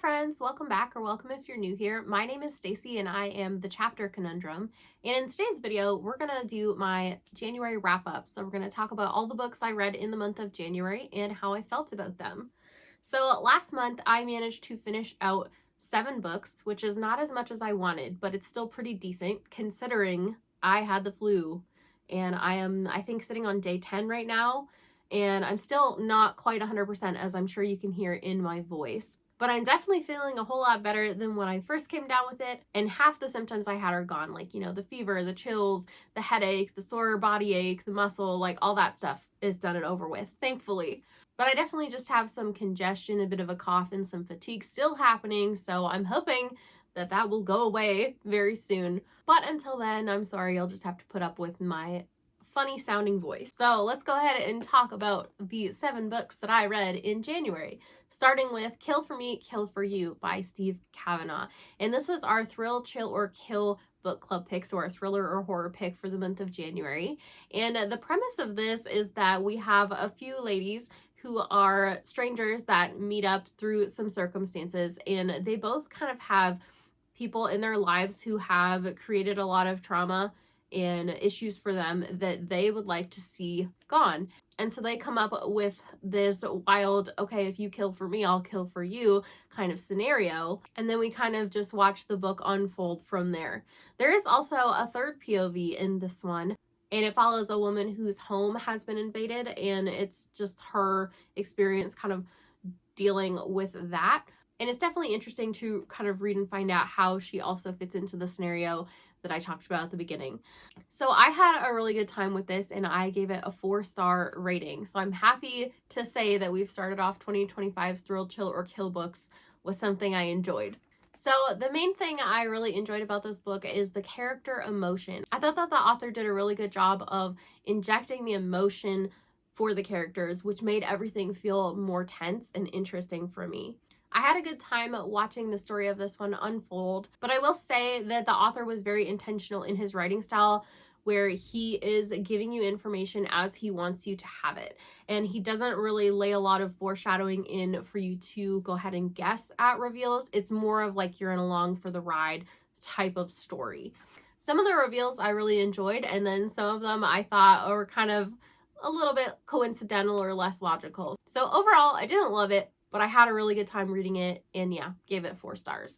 friends, welcome back or welcome if you're new here. My name is Stacy and I am the Chapter Conundrum. And in today's video, we're going to do my January wrap up. So we're going to talk about all the books I read in the month of January and how I felt about them. So last month, I managed to finish out 7 books, which is not as much as I wanted, but it's still pretty decent considering I had the flu. And I am, I think, sitting on day 10 right now. And I'm still not quite 100%, as I'm sure you can hear in my voice. But I'm definitely feeling a whole lot better than when I first came down with it. And half the symptoms I had are gone, like, you know, the fever, the chills, the headache, the sore body ache, the muscle, like all that stuff is done and over with, thankfully. But I definitely just have some congestion, a bit of a cough, and some fatigue still happening. So I'm hoping that that will go away very soon. But until then, I'm sorry, you'll just have to put up with my funny sounding voice. So let's go ahead and talk about the 7 books that I read in January, starting with Kill for Me, Kill for You by Steve Kavanaugh. And this was our Thrill, Chill, or Kill book club pick, so our thriller or horror pick for the month of January. And the premise of this is that we have a few ladies who are strangers that meet up through some circumstances, and they both kind of have people in their lives who have created a lot of trauma and issues for them that they would like to see gone. And so they come up with this wild, okay, if you kill for me, I'll kill for you kind of scenario. And then we kind of just watch the book unfold from there. There is also a third POV in this one, and it follows a woman whose home has been invaded, and it's just her experience kind of dealing with that. And it's definitely interesting to kind of read and find out how she also fits into the scenario that I talked about at the beginning. So I had a really good time with this, and I gave it a 4-star rating. So I'm happy to say that we've started off 2025's Thrill, Chill, or Kill books with something I enjoyed. So the main thing I really enjoyed about this book is the character emotion. I thought that the author did a really good job of injecting the emotion for the characters, which made everything feel more tense and interesting for me. I had a good time watching the story of this one unfold, but I will say that the author was very intentional in his writing style, where he is giving you information as he wants you to have it. And he doesn't really lay a lot of foreshadowing in for you to go ahead and guess at reveals. It's more of like you're in along for the ride type of story. Some of the reveals I really enjoyed, and then some of them I thought were kind of a little bit coincidental or less logical. So overall, I didn't love it, but I had a really good time reading it, and yeah, gave it 4 stars.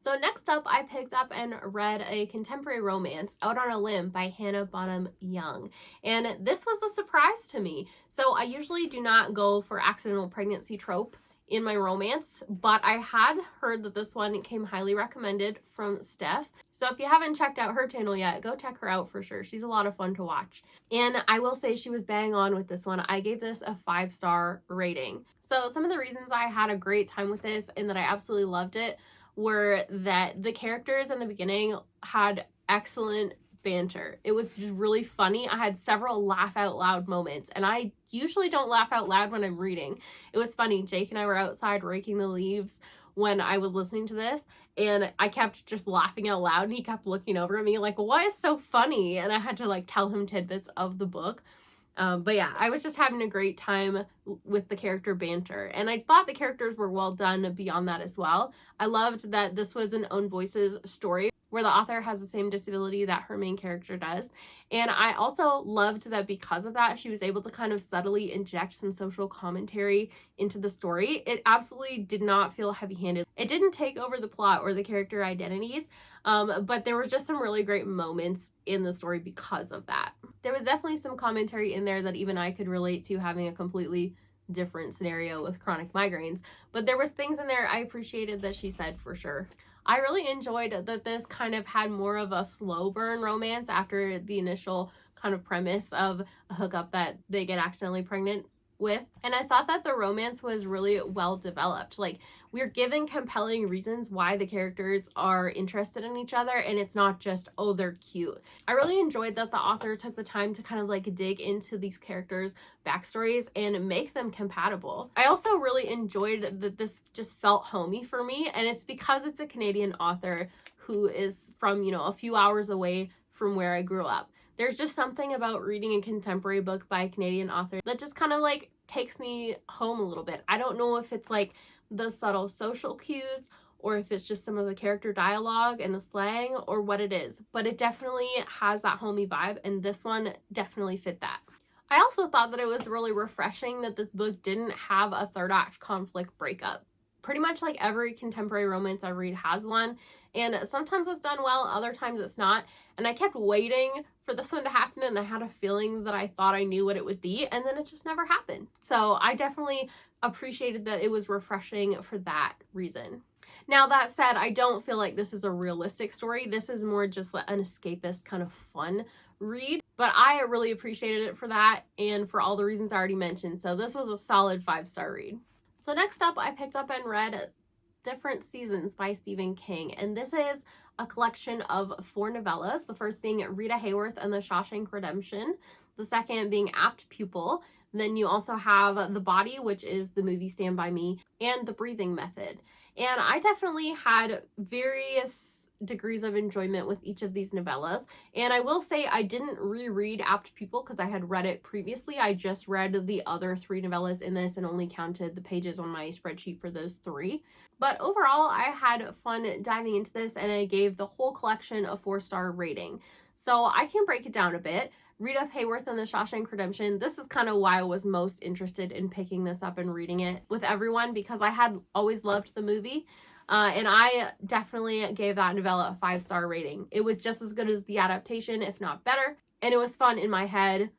So next up, I picked up and read a contemporary romance, Out on a Limb by Hannah Bonham Young. And this was a surprise to me. So I usually do not go for accidental pregnancy trope in my romance, but I had heard that this one came highly recommended from Steph. So if you haven't checked out her channel yet, go check her out for sure. She's a lot of fun to watch. And I will say she was bang on with this one. I gave this a 5-star rating. So some of the reasons I had a great time with this and that I absolutely loved it were that the characters in the beginning had excellent banter. It was just really funny. I had several laugh out loud moments, and I usually don't laugh out loud when I'm reading. It was funny. Jake and I were outside raking the leaves when I was listening to this, and I kept just laughing out loud, and he kept looking over at me like, what is so funny? And I had to like tell him tidbits of the book. But yeah, I was just having a great time with the character banter, and I thought the characters were well done beyond that as well. I loved that this was an Own Voices story where the author has the same disability that her main character does. And I also loved that because of that, she was able to kind of subtly inject some social commentary into the story. It absolutely did not feel heavy-handed. It didn't take over the plot or the character identities, but there was just some really great moments in the story because of that. There was definitely some commentary in there that even I could relate to, having a completely different scenario with chronic migraines, but there was things in there I appreciated that she said for sure. I really enjoyed that this kind of had more of a slow burn romance after the initial kind of premise of a hookup that they get accidentally pregnant with. And I thought that the romance was really well developed. Like, we're given compelling reasons why the characters are interested in each other, and it's not just, oh, they're cute. I really enjoyed that the author took the time to kind of like dig into these characters' backstories and make them compatible. I also really enjoyed that this just felt homey for me, and it's because it's a Canadian author who is from, you know, a few hours away from where I grew up. There's just something about reading a contemporary book by a Canadian author that just kind of like takes me home a little bit. I don't know if it's like the subtle social cues or if it's just some of the character dialogue and the slang or what it is, but it definitely has that homey vibe, and this one definitely fit that. I also thought that it was really refreshing that this book didn't have a third act conflict breakup. Pretty much like every contemporary romance I read has one, and sometimes it's done well, other times it's not, and I kept waiting for this one to happen, and I had a feeling that I thought I knew what it would be, and then it just never happened. So I definitely appreciated that it was refreshing for that reason. Now, that said, I don't feel like this is a realistic story. This is more just like an escapist kind of fun read, but I really appreciated it for that and for all the reasons I already mentioned. So this was a solid 5-star read. So next up, I picked up and read Different Seasons by Stephen King, and this is a collection of 4 novellas, the first being Rita Hayworth and the Shawshank Redemption, the second being Apt Pupil, then you also have The Body, which is the movie Stand By Me, and The Breathing Method. And I definitely had various degrees of enjoyment with each of these novellas. And I will say I didn't reread Apt Pupil because I had read it previously. I just read the other 3 novellas in this and only counted the pages on my spreadsheet for those 3. But overall, I had fun diving into this, and I gave the whole collection a 4-star rating. So I can break it down a bit. Rita Hayworth and the Shawshank Redemption, this is kind of why I was most interested in picking this up and reading it with everyone, because I had always loved the movie. And I definitely gave that novella a 5-star rating. It was just as good as the adaptation, if not better. And it was fun in my head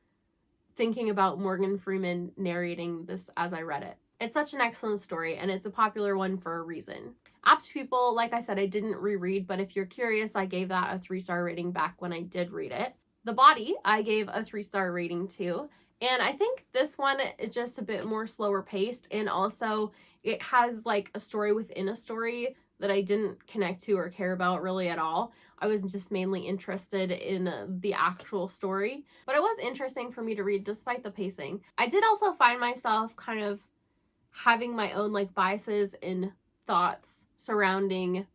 thinking about Morgan Freeman narrating this as I read it. It's such an excellent story, and it's a popular one for a reason. Apt Pupil, like I said, I didn't reread, but if you're curious, I gave that a 3-star rating back when I did read it. The Body, I gave a 3-star rating to, and I think this one is just a bit more slower paced, and also it has like a story within a story that I didn't connect to or care about really at all. I was just mainly interested in the actual story, but it was interesting for me to read despite the pacing. I did also find myself kind of having my own like biases and thoughts surrounding,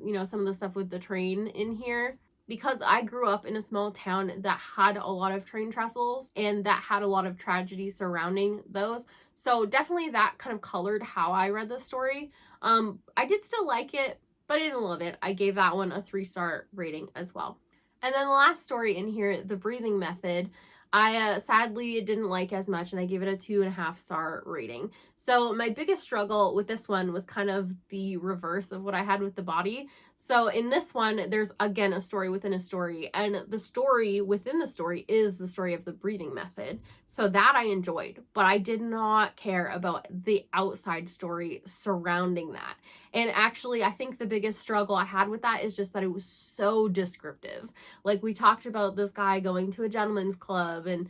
you know, some of the stuff with the train in here, because I grew up in a small town that had a lot of train trestles and that had a lot of tragedy surrounding those. So definitely that kind of colored how I read the story. I did still like it, but I didn't love it. I gave that one a 3-star rating as well. And then the last story in here, The Breathing Method, I sadly didn't like as much, and I gave it a 2.5-star rating. So my biggest struggle with this one was kind of the reverse of what I had with The Body. So in this one, there's again a story within a story, and the story within the story is the story of the breathing method. So that I enjoyed, but I did not care about the outside story surrounding that. And actually, I think the biggest struggle I had with that is just that it was so descriptive. Like, we talked about this guy going to a gentleman's club, and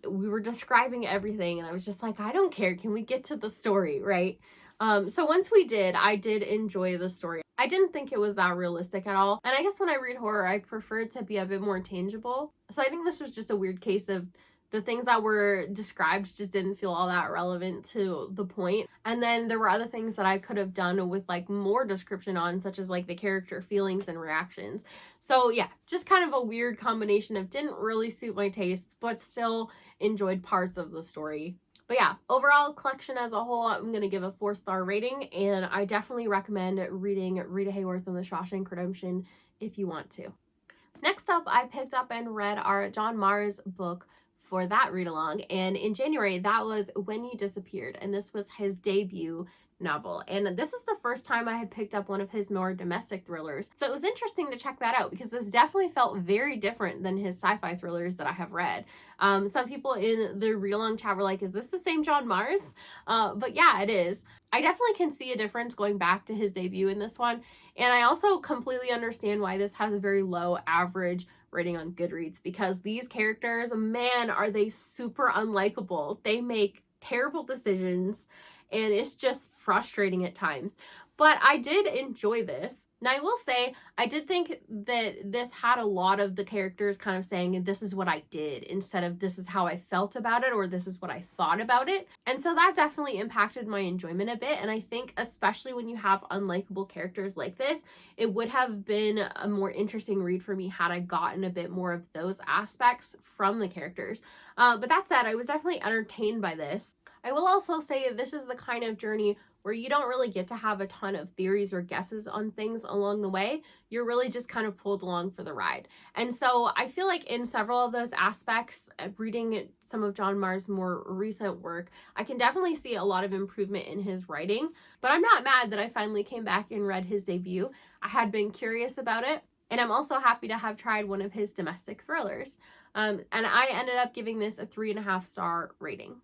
we were describing everything, and I was just like, I don't care. Can we get to the story, right? So once we did, I did enjoy the story. I didn't think it was that realistic at all. And I guess when I read horror, I prefer it to be a bit more tangible. So I think this was just a weird case of the things that were described just didn't feel all that relevant to the point. And then there were other things that I could have done with like more description on, such as like the character feelings and reactions. So yeah, just kind of a weird combination of didn't really suit my taste, but still enjoyed parts of the story. But yeah, overall collection as a whole, I'm going to give a 4-star rating, and I definitely recommend reading Rita Hayworth and the Shawshank Redemption if you want to. Next up, I picked up and read our John Marrs book for that read along, and in January that was When You Disappeared, and this was his debut novel, and this is the first time I had picked up one of his more domestic thrillers, so it was interesting to check that out because this definitely felt very different than his sci-fi thrillers that I have read. Some people in the read along chat were like, is this the same John Marrs? But yeah, it is. I definitely can see a difference going back to his debut in this one, and I also completely understand why this has a very low average rating on Goodreads, because these characters, man, are they super unlikable. They make terrible decisions, and it's just frustrating at times. But I did enjoy this. Now, I will say, I did think that this had a lot of the characters kind of saying, this is what I did, instead of this is how I felt about it, or this is what I thought about it. And so that definitely impacted my enjoyment a bit. And I think, especially when you have unlikable characters like this, it would have been a more interesting read for me had I gotten a bit more of those aspects from the characters. But that said, I was definitely entertained by this. I will also say this is the kind of journey where you don't really get to have a ton of theories or guesses on things along the way. You're really just kind of pulled along for the ride. And so I feel like in several of those aspects, reading some of John Marr's more recent work, I can definitely see a lot of improvement in his writing. But I'm not mad that I finally came back and read his debut. I had been curious about it. And I'm also happy to have tried one of his domestic thrillers. And I ended up giving this a 3.5-star rating.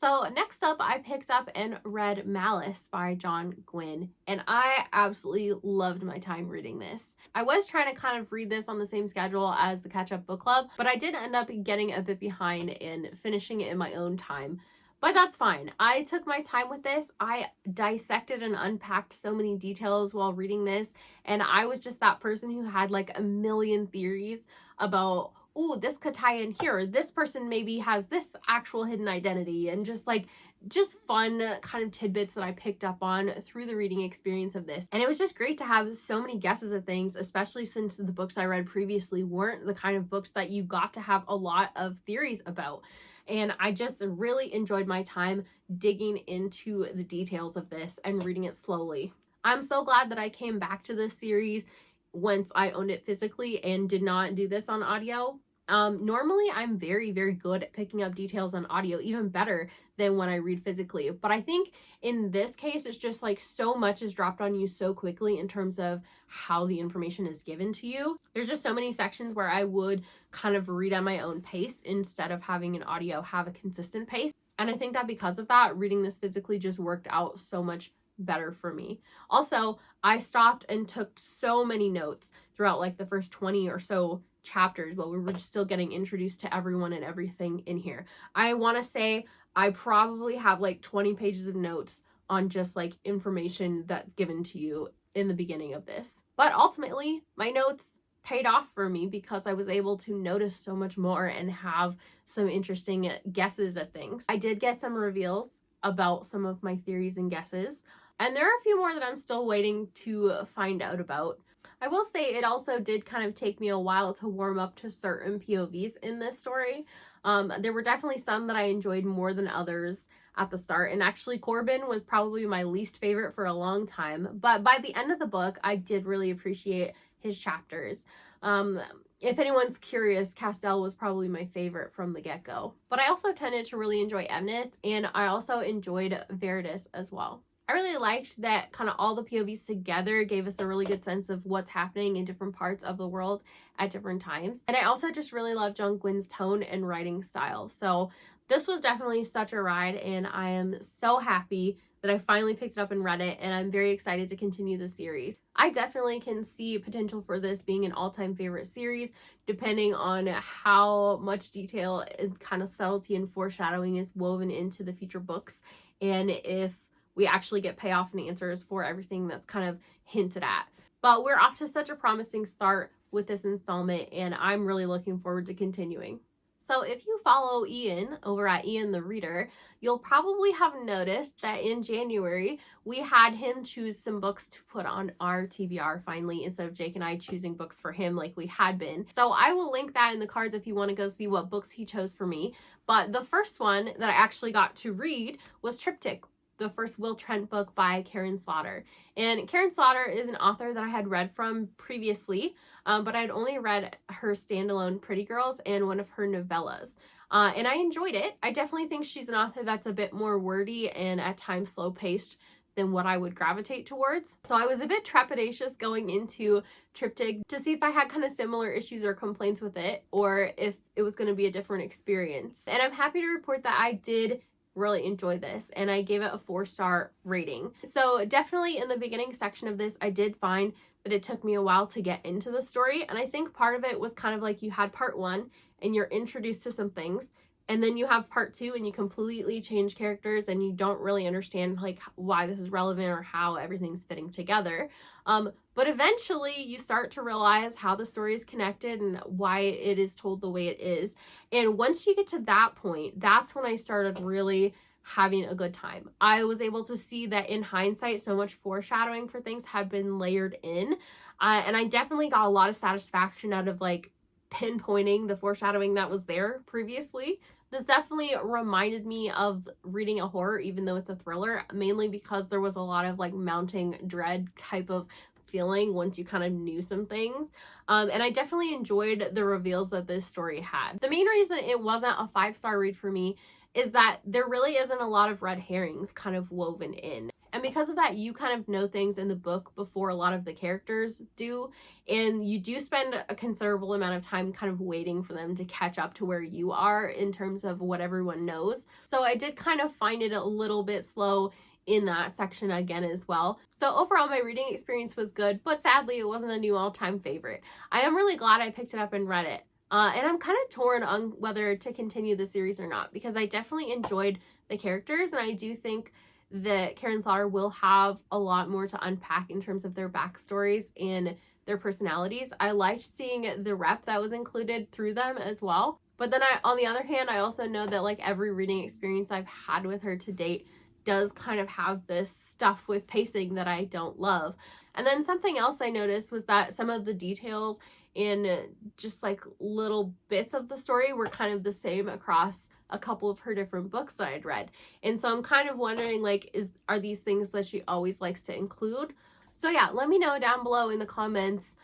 So next up, I picked up and read Malice by John Gwynne, and I absolutely loved my time reading this. I was trying to kind of read this on the same schedule as the Catch-Up Book Club, but I did end up getting a bit behind and finishing it in my own time. But that's fine. I took my time with this. I dissected and unpacked so many details while reading this, and I was just that person who had like a million theories about, ooh, this could tie in here. This person maybe has this actual hidden identity, and just fun kind of tidbits that I picked up on through the reading experience of this. And it was just great to have so many guesses at things, especially since the books I read previously weren't the kind of books that you got to have a lot of theories about. And I just really enjoyed my time digging into the details of this and reading it slowly. I'm so glad that I came back to this series once I owned it physically and did not do this on audio. Normally I'm very, very good at picking up details on audio, even better than when I read physically. But I think in this case, it's just like so much is dropped on you so quickly in terms of how the information is given to you. There's just so many sections where I would kind of read at my own pace instead of having an audio have a consistent pace. And I think that because of that, reading this physically just worked out so much better for me. Also, I stopped and took so many notes throughout like the first 20 or so chapters while we were just still getting introduced to everyone and everything in here. I want to say I probably have like 20 pages of notes on just like information that's given to you in the beginning of this. But ultimately, my notes paid off for me because I was able to notice so much more and have some interesting guesses at things. I did get some reveals about some of my theories and guesses, and there are a few more that I'm still waiting to find out about. I will say it also did kind of take me a while to warm up to certain POVs in this story. There were definitely some that I enjoyed more than others at the start, and actually Corbin was probably my least favorite for a long time, but by the end of the book I did really appreciate his chapters. If anyone's curious, Castell was probably my favorite from the get-go. But I also tended to really enjoy Emnys, and I also enjoyed Veritas as well. I really liked that kind of all the POVs together gave us a really good sense of what's happening in different parts of the world at different times. And I also just really love John Gwynne's tone and writing style. So this was definitely such a ride, and I am so happy that I finally picked it up and read it, and I'm very excited to continue the series. I definitely can see potential for this being an all-time favorite series, depending on how much detail and kind of subtlety and foreshadowing is woven into the future books, and if we actually get payoff and answers for everything that's kind of hinted at. But we're off to such a promising start with this installment, and I'm really looking forward to continuing. So if you follow Ian over at Ian the Reader, you'll probably have noticed that in January, we had him choose some books to put on our TBR finally, instead of Jake and I choosing books for him like we had been. So I will link that in the cards if you want to go see what books he chose for me. But the first one that I actually got to read was Triptych, the first Will Trent book by Karen Slaughter. And Karen Slaughter is an author that I had read from previously, but I'd only read her standalone Pretty Girls and one of her novellas. And I enjoyed it. I definitely think she's an author that's a bit more wordy and at times slow-paced than what I would gravitate towards. So I was a bit trepidatious going into Triptych to see if I had kind of similar issues or complaints with it, or if it was going to be a different experience. And I'm happy to report that I did really enjoy this, and I gave it a 4-star rating. So definitely in the beginning section of this, I did find that it took me a while to get into the story, and I think part of it was kind of like you had part 1 and you're introduced to some things, and then you have part 2 and you completely change characters and you don't really understand like why this is relevant or how everything's fitting together. But eventually you start to realize how the story is connected and why it is told the way it is. And once you get to that point, that's when I started really having a good time. I was able to see that in hindsight, so much foreshadowing for things had been layered in. And I definitely got a lot of satisfaction out of like pinpointing the foreshadowing that was there previously. This definitely reminded me of reading a horror, even though it's a thriller, mainly because there was a lot of like mounting dread type of feeling once you kind of knew some things. And I definitely enjoyed the reveals that this story had. The main reason it wasn't a 5-star read for me is that there really isn't a lot of red herrings kind of woven in. And because of that, you kind of know things in the book before a lot of the characters do. And you do spend a considerable amount of time kind of waiting for them to catch up to where you are in terms of what everyone knows. So I did kind of find it a little bit slow in that section again as well. So overall, my reading experience was good, but sadly, it wasn't a new all-time favorite. I am really glad I picked it up and read it. And I'm kind of torn on whether to continue the series or not, because I definitely enjoyed the characters, and I do think that Karen Slaughter will have a lot more to unpack in terms of their backstories and their personalities. I liked seeing the rep that was included through them as well. But then on the other hand, I also know that like every reading experience I've had with her to date does kind of have this stuff with pacing that I don't love. And then something else I noticed was that some of the details in just like little bits of the story were kind of the same across a couple of her different books that I'd read. And so I'm kind of wondering, like, are these things that she always likes to include? So yeah, let me know down below in the comments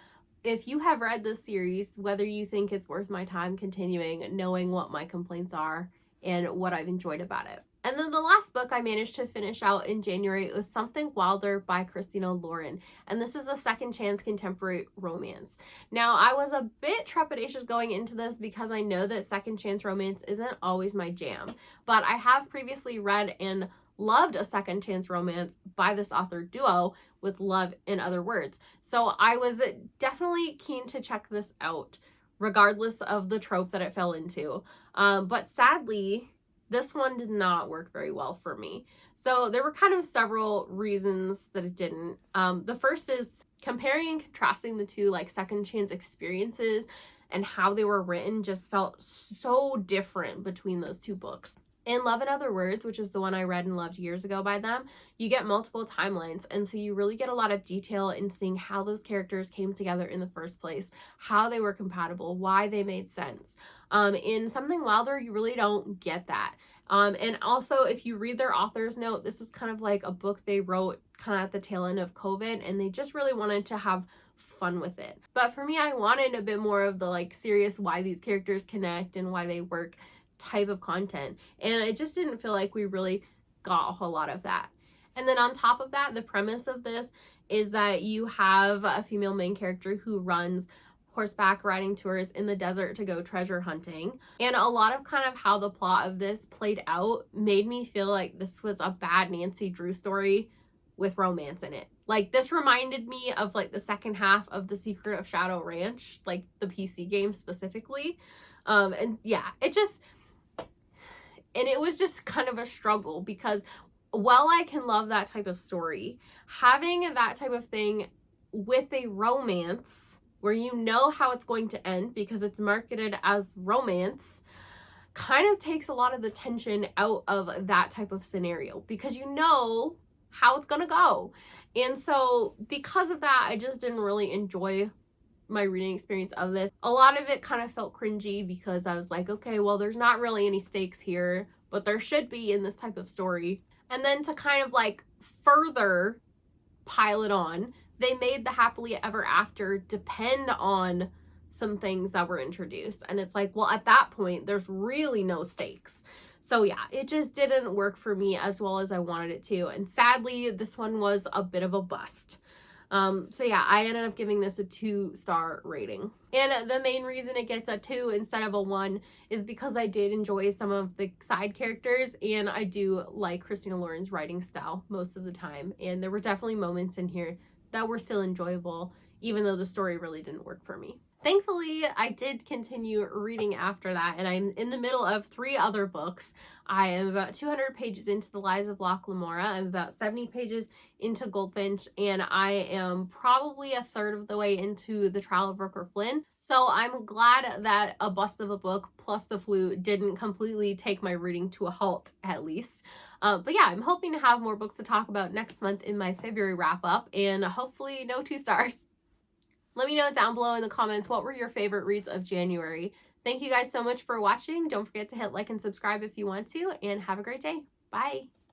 if you have read this series, whether you think it's worth my time continuing, knowing what my complaints are and what I've enjoyed about it. And then the last book I managed to finish out in January was Something Wilder by Christina Lauren. And this is a second chance contemporary romance. Now, I was a bit trepidatious going into this because I know that second chance romance isn't always my jam. But I have previously read and loved a second chance romance by this author duo with Love in Other Words. So I was definitely keen to check this out, regardless of the trope that it fell into. But sadly, this one did not work very well for me. So there were kind of several reasons that it didn't. The first is comparing and contrasting the two like second chance experiences and how they were written just felt so different between those two books. In Love in Other Words, which is the one I read and loved years ago by them, you get multiple timelines, and so you really get a lot of detail in seeing how those characters came together in the first place, how they were compatible, why they made sense. In Something Wilder, you really don't get that. And also, if you read their author's note, this is kind of like a book they wrote kind of at the tail end of COVID, and they just really wanted to have fun with it. But for me, I wanted a bit more of the like serious why these characters connect and why they work type of content, and I just didn't feel like we really got a whole lot of that. And then on top of that, the premise of this is that you have a female main character who runs horseback riding tours in the desert to go treasure hunting, and a lot of kind of how the plot of this played out made me feel like this was a bad Nancy Drew story with romance in it. Like, this reminded me of like the second half of The Secret of Shadow Ranch, like the PC game specifically. And yeah, it was just kind of a struggle, because while I can love that type of story, having that type of thing with a romance where you know how it's going to end because it's marketed as romance kind of takes a lot of the tension out of that type of scenario, because you know how it's gonna go. And so because of that, I just didn't really enjoy my reading experience of this. A lot of it kind of felt cringy because I was like, okay, well, there's not really any stakes here, but there should be in this type of story. And then to kind of like further pile it on, they made the happily ever after depend on some things that were introduced. And it's like, well, at that point, there's really no stakes. So yeah, it just didn't work for me as well as I wanted it to. And sadly, this one was a bit of a bust. So yeah, I ended up giving this a 2-star rating. And the main reason it gets a 2 instead of a 1 is because I did enjoy some of the side characters, and I do like Christina Lauren's writing style most of the time. And there were definitely moments in here that were still enjoyable, even though the story really didn't work for me. Thankfully, I did continue reading after that, and I'm in the middle of 3 other books. I am about 200 pages into The Lies of Locke Lamora. I'm about 70 pages into Goldfinch, and I am probably a third of the way into The Trial of Rooker Flynn. So I'm glad that a bust of a book plus the flu didn't completely take my reading to a halt, at least. But yeah, I'm hoping to have more books to talk about next month in my February wrap-up, and hopefully no 2 stars. Let me know down below in the comments what were your favorite reads of January. Thank you guys so much for watching. Don't forget to hit like and subscribe if you want to, and have a great day. Bye!